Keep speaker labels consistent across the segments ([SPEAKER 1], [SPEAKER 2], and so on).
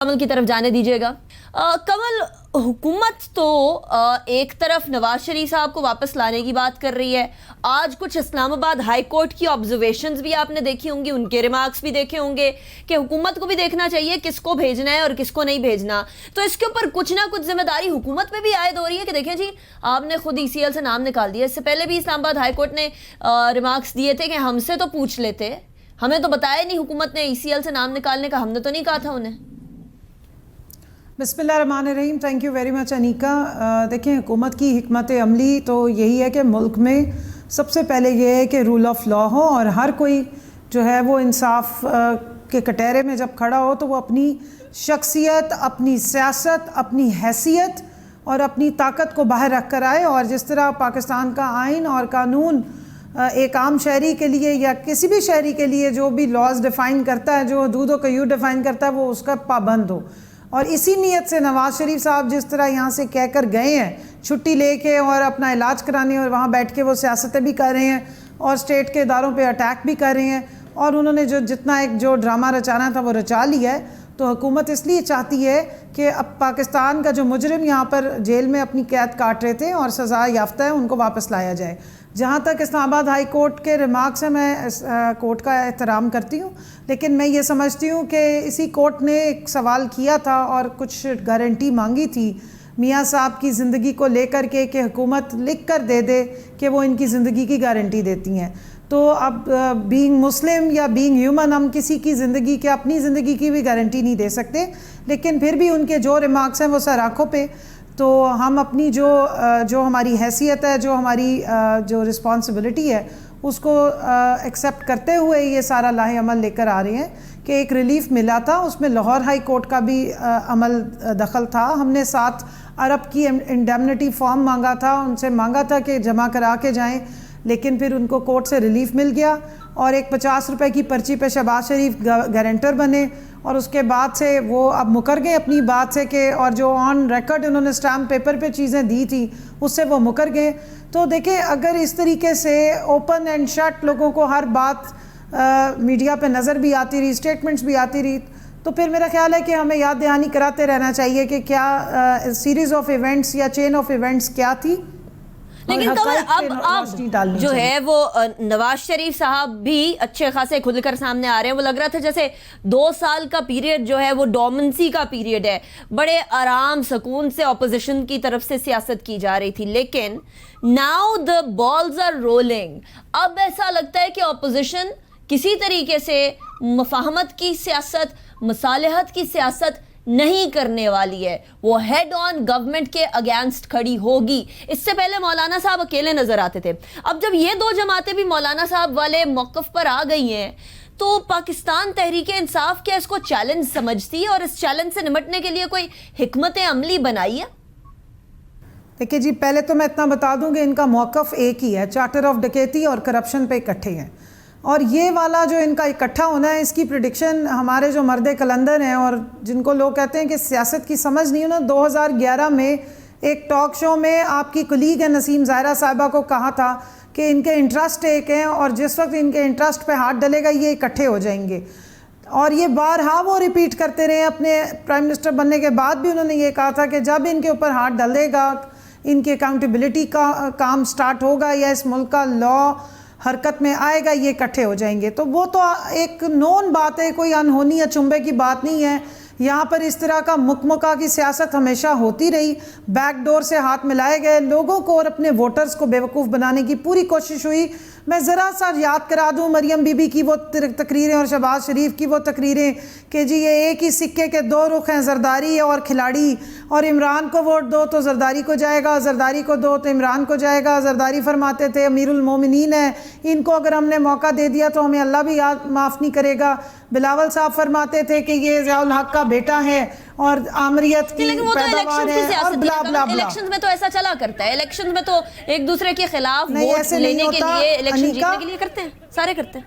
[SPEAKER 1] कमल की तरफ जाने दीजिएगा। कमल, हुकूमत तो एक तरफ नवाज शरीफ साहब को वापस लाने की बात कर रही है। आज कुछ इस्लामाबाद हाई कोर्ट की ऑब्जर्वेशंस भी आपने देखी होंगी, उनके रिमार्क्स भी देखे होंगे कि हुकूमत को भी देखना चाहिए किसको भेजना है और किसको नहीं भेजना। तो इसके ऊपर कुछ ना कुछ जिम्मेदारी हुकूमत पे भी आयद हो रही है कि देखें जी, आपने खुद ECL से नाम निकाल दिया। इससे पहले भी इस्लामाबाद हाई कोर्ट ने रिमार्क्स दिए थे कि हमसे तो पूछ लेते, हमें तो बताया नहीं हुकूमत ने ECL से नाम निकालने का, हमने तो नहीं कहा था उन्हें।
[SPEAKER 2] बिस्मिल्लाहिर्रहमानिर्रहीम। Thank you very much Anika. देखें, हुकूमत की हिकमत अमली तो यही है कि मुल्क में सबसे पहले ये है कि रूल ऑफ़ लॉ हो और हर कोई जो है वो इंसाफ के कटहरे में जब खड़ा हो तो वो अपनी शख्सियत, अपनी सियासत, अपनी हैसियत और अपनी ताकत को बाहर रख कर आए। और जिस तरह पाकिस्तान का आइन और कानून एक आम शहरी के लिए या किसी भी शहरी के लिए जो भी लॉज डिफ़ाइन करता है, जो हदूद व क़यूद डिफ़ाइन करता है, वो उसका पाबंद हो। और इसी नीयत से नवाज़ शरीफ साहब जिस तरह यहाँ से कह कर गए हैं छुट्टी लेके और अपना इलाज कराने, और वहाँ बैठ के वो सियासतें भी कर रहे हैं और स्टेट के इदारों पे अटैक भी कर रहे हैं, और उन्होंने जितना एक ड्रामा रचाना था वो रचा लिया है। तो हुकूमत इसलिए चाहती है कि अब पाकिस्तान का जो मुजरिम यहाँ पर जेल में अपनी कैद काट रहे थे और सज़ा याफ्ता है, उनको वापस लाया जाए। जहाँ तक इस्लामाबाद हाई कोर्ट के रिमार्क्स हैं, मैं कोर्ट का एहतराम करती हूँ, लेकिन मैं ये समझती हूँ कि इसी कोर्ट ने एक सवाल किया था और कुछ गारंटी मांगी थी मियाँ साहब की ज़िंदगी को लेकर के कि हुकूमत लिख कर दे दे कि वो इनकी ज़िंदगी की गारंटी देती हैं। तो अब बीइंग मुस्लिम या बीइंग ह्यूमन, हम किसी की ज़िंदगी के, अपनी ज़िंदगी की भी गारंटी नहीं दे सकते, लेकिन फिर भी उनके जो रिमार्क्स हैं वो सर आँखों पे। तो हम अपनी जो हमारी हैसियत है, जो हमारी जो रिस्पॉन्सिबिलिटी है, उसको एक्सेप्ट करते हुए ये सारा लाहे अमल लेकर आ रहे हैं कि एक रिलीफ़ मिला था, उसमें लाहौर हाई कोर्ट का भी अमल दखल था। हमने 7 अरब की इंडेमनिटी फॉर्म मांगा था, उनसे मांगा था कि जमा करा के जाएं, लेकिन फिर उनको कोर्ट से रिलीफ़ मिल गया और एक 50 रुपए की पर्ची पे शहबाज शरीफ गारंटर बने, और उसके बाद से वो अब मुकर गए अपनी बात से कि, और जो ऑन रिकॉर्ड उन्होंने स्टैम्प पेपर पे चीज़ें दी थी उससे वो मुकर गए। तो देखिए, अगर इस तरीके से ओपन एंड शट लोगों को हर बात मीडिया पे नज़र भी आती रही, स्टेटमेंट्स भी आती रही, तो फिर मेरा ख्याल है कि हमें याद दहानी कराते रहना चाहिए कि क्या सीरीज़ ऑफ इवेंट्स या चेन ऑफ इवेंट्स क्या थी।
[SPEAKER 1] लेकिन कमल, अब जो है वो नवाज शरीफ साहब भी अच्छे खासे खुलकर सामने आ रहे हैं। वो लग रहा था जैसे 2 साल का पीरियड जो है वो डोमेंसी का पीरियड है, बड़े आराम सुकून से ऑपोजिशन की तरफ से सियासत की जा रही थी, लेकिन now the balls are rolling. अब ऐसा लगता है कि ऑपोजिशन किसी तरीके से मुफाहमत की सियासत, मसालहत की सियासत नहीं करने वाली है, वो हेड ऑन गवर्नमेंट के अगेंस्ट खड़ी होगी। इससे पहले मौलाना साहब अकेले नजर आते थे, अब जब ये 2 जमातें भी मौलाना साहब वाले मौक़िफ़ पर आ गई हैं, तो पाकिस्तान तहरीक इंसाफ क्या इसको चैलेंज समझती है और इस चैलेंज से निपटने के लिए कोई हिकमत अमली बनाई है?
[SPEAKER 2] देखिए जी, पहले तो मैं इतना बता दूं कि इनका मौक़िफ़ एक ही है, चार्टर ऑफ डकैती और करप्शन पे इकट्ठे हैं। और ये वाला जो इनका इकट्ठा होना है, इसकी प्रिडिक्शन हमारे जो मर्द कलंदर हैं और जिनको लोग कहते हैं कि सियासत की समझ नहीं है ना, 2011 में एक टॉक शो में आपकी कुलीग है नसीम ज़ाहिरा साहिबा को कहा था कि इनके इंटरेस्ट एक हैं और जिस वक्त इनके इंटरेस्ट पे हाथ डलेगा ये इकट्ठे हो जाएंगे। और ये बारहा वो रिपीट करते रहे, अपने प्राइम मिनिस्टर बनने के बाद भी उन्होंने ये कहा था कि जब इनके ऊपर हाथ डलेगा, इनकी अकाउंटेबिलिटी का काम स्टार्ट होगा या इस मुल्क का लॉ हरकत में आएगा, ये इकट्ठे हो जाएंगे। तो वो तो एक नोन बात है, कोई अनहोनी या चुंबे की बात नहीं है। यहाँ पर इस तरह का मुकमुका की सियासत हमेशा होती रही, बैकडोर से हाथ मिलाए गए, लोगों को और अपने वोटर्स को बेवकूफ़ बनाने की पूरी कोशिश हुई। मैं ज़रा सा याद करा दूँ मरियम बीबी की वो तकरीरें और शहबाज शरीफ की वो तकरीरें कि जी ये एक ही सिक्के के 2 रुख हैं, जरदारी और खिलाड़ी, और इमरान को वोट दो तो जरदारी को जाएगा, जरदारी को दो तो इमरान को जाएगा। जरदारी फरमाते थे अमीरुल मोमिनीन है, इनको अगर हमने मौका दे दिया तो हमें अल्लाह भी याद माफ़ नहीं करेगा। बिलावल साहब फरमाते थे कि ये ज़ियाउल हक का बेटा है और आमरियत की पैदावार है, और ब्ला ब्ला ब्ला।
[SPEAKER 1] इलेक्शंस में तो ऐसा चला करता है, इलेक्शंस में तो एक दूसरे के खिलाफ वोट लेने के लिए, इलेक्शन जीतने के लिए करते हैं, सारे करते हैं।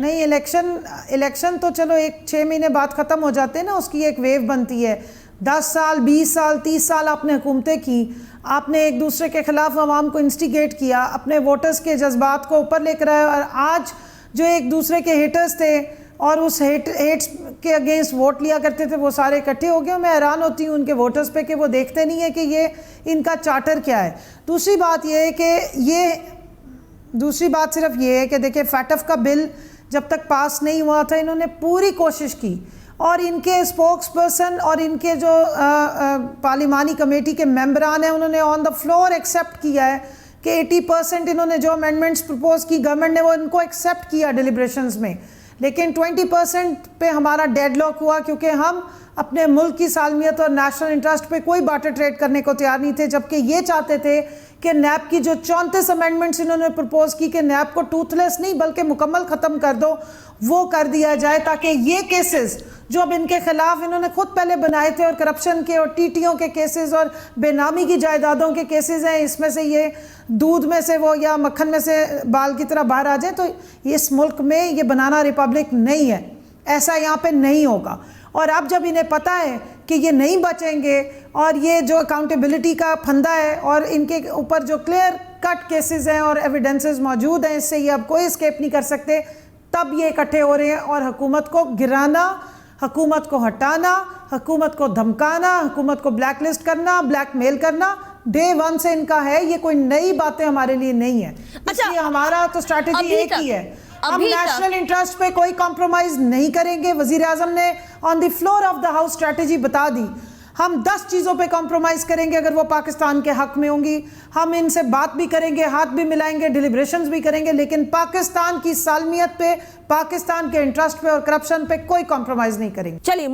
[SPEAKER 2] नहीं, इलेक्शन तो चलो 6 महीने बाद ख़त्म हो जाते हैं ना, उसकी एक वेव बनती है। 10 साल, 20 साल, 30 साल आपने हुकूमतें की, आपने एक दूसरे के ख़िलाफ़ आवाम को इंस्टिगेट किया, अपने वोटर्स के जज्बात को ऊपर लेकर आए, और आज जो एक दूसरे के हेटर्स थे और उस हेट्स के अगेंस्ट वोट लिया करते थे, वो सारे इकट्ठे हो गए। मैं हैरान होती हूँ उनके वोटर्स पे कि वो देखते नहीं है कि ये इनका चार्टर क्या है। दूसरी बात सिर्फ ये है कि देखिए फैटफ का बिल जब तक पास नहीं हुआ था इन्होंने पूरी कोशिश की, और इनके स्पोक्स पर्सन और इनके जो पार्लिमानी कमेटी के मेंबरान हैं उन्होंने ऑन द फ्लोर एक्सेप्ट किया है कि 80% इन्होंने जो अमेंडमेंट्स प्रपोज की गवर्नमेंट ने वो इनको एक्सेप्ट किया डिलिब्रेशंस में, लेकिन 20% पे हमारा डेडलॉक हुआ क्योंकि हम अपने मुल्क की सालमियत और नेशनल इंटरेस्ट पे कोई बार्टर ट्रेड करने को तैयार नहीं थे, जबकि ये चाहते थे कि नैब की जो 34 अमेंडमेंट्स इन्होंने प्रपोज की कि नैब को टूथलेस नहीं बल्कि मुकम्मल ख़त्म कर दो, वो कर दिया जाए, ताकि ये केसेस जो अब इनके खिलाफ इन्होंने खुद पहले बनाए थे और करप्शन के और टीटीओ के केसेस और बेनामी की जायदादों के केसेस हैं, इसमें से ये दूध में से वो या मक्खन में से बाल की तरह बाहर आ जाए, तो इस मुल्क में ये बनाना रिपब्लिक नहीं है, ऐसा यहाँ पे नहीं होगा। और अब जब इन्हें पता है कि ये नहीं बचेंगे और ये जो अकाउंटेबिलिटी का फंदा है और इनके ऊपर जो क्लियर कट केसेस हैं और एविडेंसेस मौजूद हैं, इससे ये अब कोई एस्केप नहीं कर सकते, तब ये इकट्ठे हो रहे हैं और हुकूमत को गिराना, हुकूमत को हटाना, हुकूमत को धमकाना, हुकूमत को ब्लैकलिस्ट करना, ब्लैकमेल करना डे वन से इनका है। ये कोई नई बातें हमारे लिए नहीं है। इसलिए हमारा तो स्ट्रैटेजी एक ही है, हम नेशनल इंटरेस्ट पे कोई कॉम्प्रोमाइज नहीं करेंगे। वजीर आजम ने on the floor of the house strategy बता दी, हम 10 चीज़ों पे कॉम्प्रोमाइज करेंगे अगर वो पाकिस्तान के हक में होंगी। हम इनसे बात भी करेंगे, हाथ भी मिलाएंगे, डिलिब्रेशंस भी करेंगे, लेकिन पाकिस्तान की सालमियत पे, पाकिस्तान के इंटरेस्ट पे और करप्शन पे कोई कॉम्प्रोमाइज नहीं करेंगे।
[SPEAKER 1] चलिए।